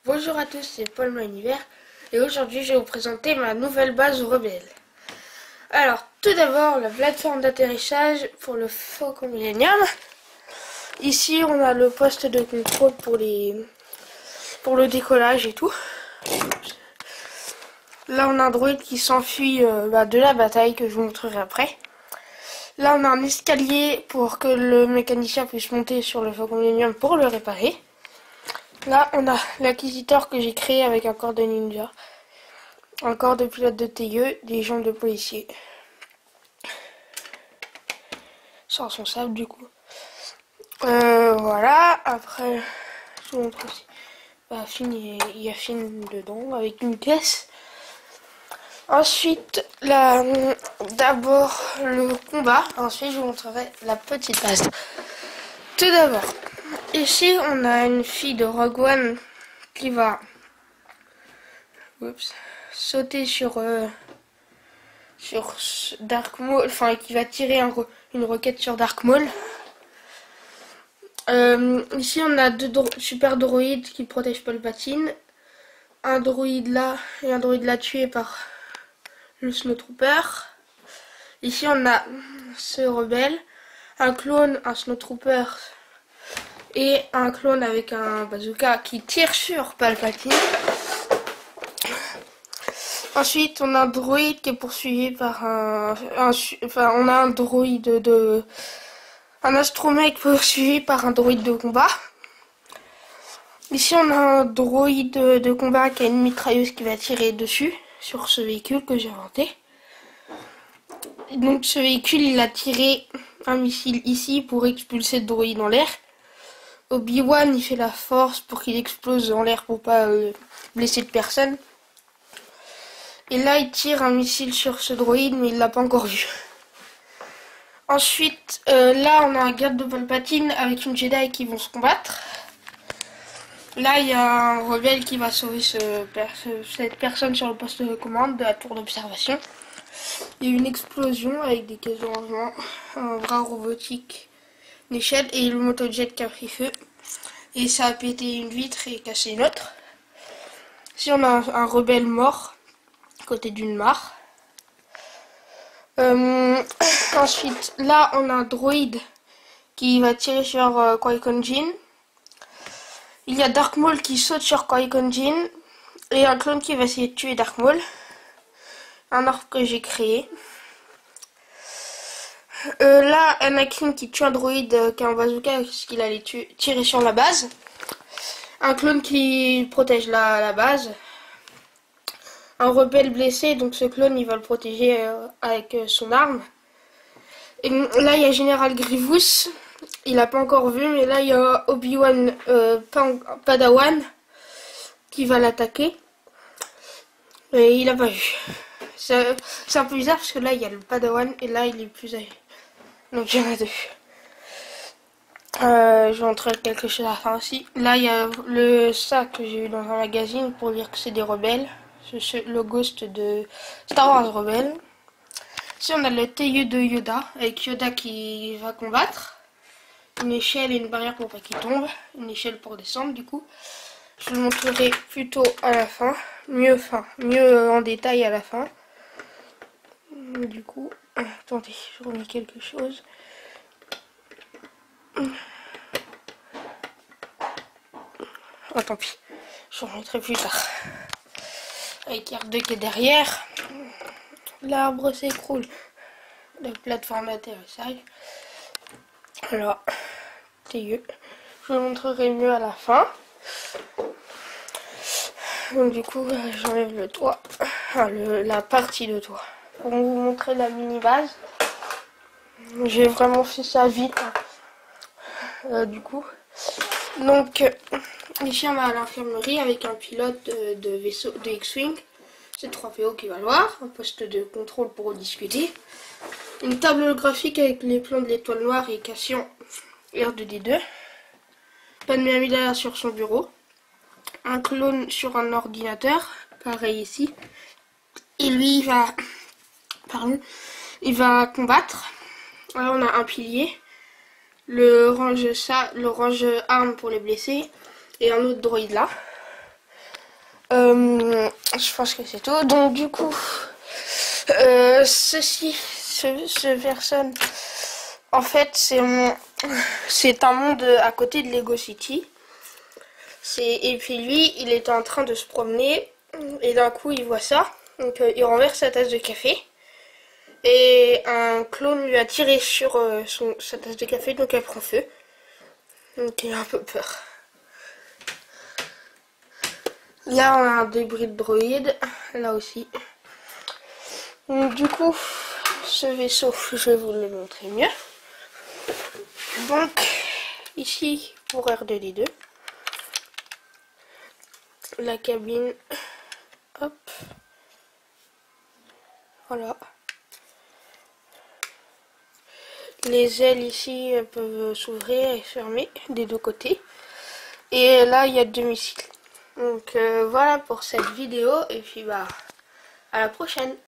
Bonjour à tous, c'est Paul Univers et aujourd'hui je vais vous présenter ma nouvelle base rebelle. Alors, tout d'abord, la plateforme d'atterrissage pour le Faucon Millenium. Ici, on a le poste de contrôle pour le décollage et tout. Là, on a un droïde qui s'enfuit de la bataille que je vous montrerai après. Là, on a un escalier pour que le mécanicien puisse monter sur le Faucon Millenium pour le réparer. Là, on a l'acquisiteur que j'ai créé avec un corps de ninja, un corps de pilote de TIE, des jambes de policier. Sans son sable, du coup. Voilà, après, je vous montre aussi. Il y a Finn dedans, avec une caisse. Ensuite, d'abord le combat. Ensuite, je vous montrerai la petite base. Tout d'abord, ici, on a une fille de Rogue One qui va sauter sur Dark Maul, enfin qui va tirer une roquette sur Dark Maul. Ici, on a deux super droïdes qui protègent Palpatine. Un droïde là et un droïde là tué par le Snowtrooper. Ici, on a ce rebelle, un clone, un Snowtrooper et un clone avec un bazooka qui tire sur Palpatine. Ensuite, on a un droïde qui est poursuivi par on a un droïde un astromech poursuivi par un droïde de combat. Ici, on a un droïde de combat qui a une mitrailleuse qui va tirer dessus sur ce véhicule que j'ai inventé. Donc, ce véhicule, il a tiré un missile ici pour expulser le droïde en l'air. Obi-Wan, il fait la force pour qu'il explose en l'air pour pas blesser de personne. Et là, il tire un missile sur ce droïde, mais il l'a pas encore vu. Ensuite, là, on a un garde de Palpatine avec une Jedi qui vont se combattre. Là, il y a un rebelle qui va sauver cette personne sur le poste de commande de la tour d'observation. Il y a eu une explosion avec des caisses de rangement, un bras robotique, une échelle et le motojet qui a pris feu. Et ça a pété une vitre et cassé une autre. Ici, on a un rebelle mort côté d'une mare. Ensuite, là, on a un droïde qui va tirer sur Qui-Gon Jinn. Il y a Dark Maul qui saute sur Qui-Gon Jinn et un clone qui va essayer de tuer Dark Maul. Un arbre que j'ai créé. Là, Anakin qui tue un droïde qui a un bazooka parce qu'il allait tirer sur la base. Un clone qui protège la base. Un rebelle blessé, donc ce clone il va le protéger avec son arme. Et là il y a Général Grievous, il n'a pas encore vu, mais là il y a Obi-Wan Padawan qui va l'attaquer. Et il n'a pas vu. C'est un peu bizarre parce que là il y a le Padawan et là il est plus âgé. Donc il y en a deux. Je vais montrer quelque chose à la fin aussi. Là il y a le sac que j'ai eu dans un magazine pour dire que c'est des rebelles. Le ghost de Star Wars Rebelle. Ici on a le TIE de Yoda avec Yoda qui va combattre. Une échelle et une barrière pour pas qu'il tombe. Une échelle pour descendre du coup. Je vous le montrerai plutôt à la fin. Mieux en détail à la fin. Du coup, attendez, je remets quelque chose. Oh tant pis, je remettrai plus tard. Avec R2 qui est derrière. L'arbre s'écroule. La plateforme d'atterrissage. Alors, TIE. Je vous montrerai mieux à la fin. Donc du coup, j'enlève le toit. La partie de toit. Pour vous montrer la mini base. J'ai vraiment fait ça vite. Du coup. Donc, ici on a l'infirmerie avec un pilote de vaisseau de X-Wing. C'est 3PO qui va voir, un poste de contrôle pour discuter. Une table graphique avec les plans de l'étoile noire et Cassian R2D2. Padmé Amidala sur son bureau. Un clone sur un ordinateur, pareil ici. Et lui il va combattre. Là on a un pilier. Le range arme pour les blessés. Et un autre droïde là. Je pense que c'est tout. Donc du coup, ce personne, en fait, c'est un monde à côté de Lego City. Et puis lui, il était en train de se promener et d'un coup, il voit ça. Donc il renverse sa tasse de café. Et un clone lui a tiré sur sa tasse de café, donc elle prend feu. Donc il a un peu peur. Là, on a un débris de droïde, là aussi. Donc, du coup, ce vaisseau, je vais vous le montrer mieux. Donc, ici, pour R2D2, la cabine, hop, voilà. Les ailes ici peuvent s'ouvrir et fermer des deux côtés. Et là, il y a 2 missiles. Donc voilà pour cette vidéo et puis bah à la prochaine.